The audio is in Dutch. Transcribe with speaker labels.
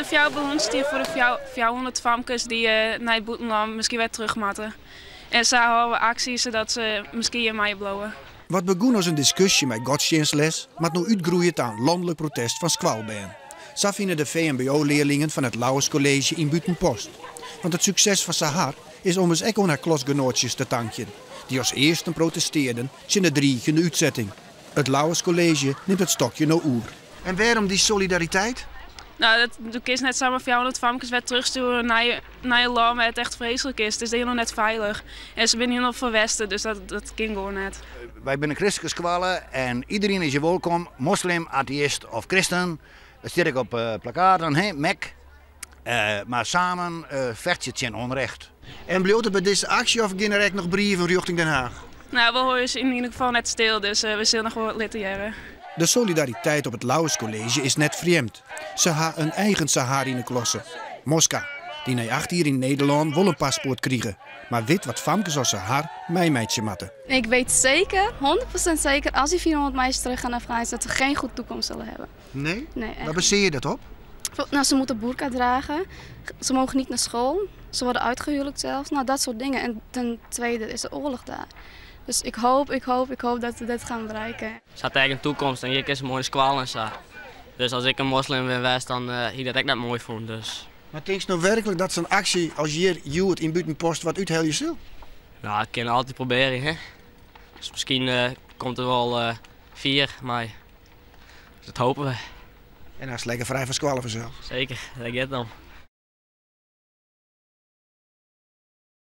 Speaker 1: de fjouwballons die voor de 400 famkes die naar het boetenland misschien weer terug moeten. En ze houden acties zodat ze misschien in mij blowen.
Speaker 2: Wat begon als een discussie met godsdienstles, maar nu uitgroeit aan landelijk protest van squalbaan. Zo vinden de VMBO-leerlingen van het Lauwers College in Buitenpost. Want het succes van Sahar is om eens ook naar klasgenootjes te tanken. Die als eerste protesteerden tegen de dreigende uitzetting. Het Lauwers College neemt het stokje nou oer. En waarom die solidariteit?
Speaker 1: Nou, dat is net samen 400 famkes weer terugsturen naar je land waar het echt vreselijk is. Het is hier nog net veilig. En ze zijn hier nog van Westen, dus dat ging gewoon net.
Speaker 3: Wij zijn christelijke squallen en iedereen is je welkom, moslim, atheïst of christen. Dat zit ik op plakaten, mek. Maar samen vecht je het geen onrecht.
Speaker 2: En bleef het bij deze actie of gaan er nog brieven richting Den Haag?
Speaker 1: Nou, we horen ze in ieder geval net stil, dus we zullen nog wel litereren.
Speaker 2: De solidariteit op het Lauwers College is net vreemd. Ze hebben een eigen Sahar in de klasse. Moskou, die na 8 jaar in Nederland wel een paspoort krijgen. Maar weet wat famkes als Sahar mij meidje matten.
Speaker 4: Ik weet zeker, 100% zeker, als die 400 meisjes terug gaan naar Afghanistan, dat ze geen goede toekomst zullen hebben.
Speaker 2: Nee?
Speaker 4: Nee,
Speaker 2: Waar baseer je dat op?
Speaker 4: Nou, ze moeten burka dragen, ze mogen niet naar school, ze worden uitgehuwelijkd zelfs, nou dat soort dingen. En ten tweede is de oorlog daar. Dus ik hoop dat we dit gaan bereiken.
Speaker 5: Ze had eigenlijk een toekomst en hier is een mooie squal en zo. Dus als ik een moslim ben geweest, dan hier dat ik dat mooi vond. Dus.
Speaker 2: Maar denk je nou werkelijk dat zo'n actie als hier het in Buitenpost wat uithel je zult?
Speaker 5: Nou, ik kan altijd proberen, hè. Dus misschien komt er wel 4 mei. Dus dat hopen we.
Speaker 2: En hij is lekker vrij van squallen vanzelf.
Speaker 5: Zeker, dat gaat dan.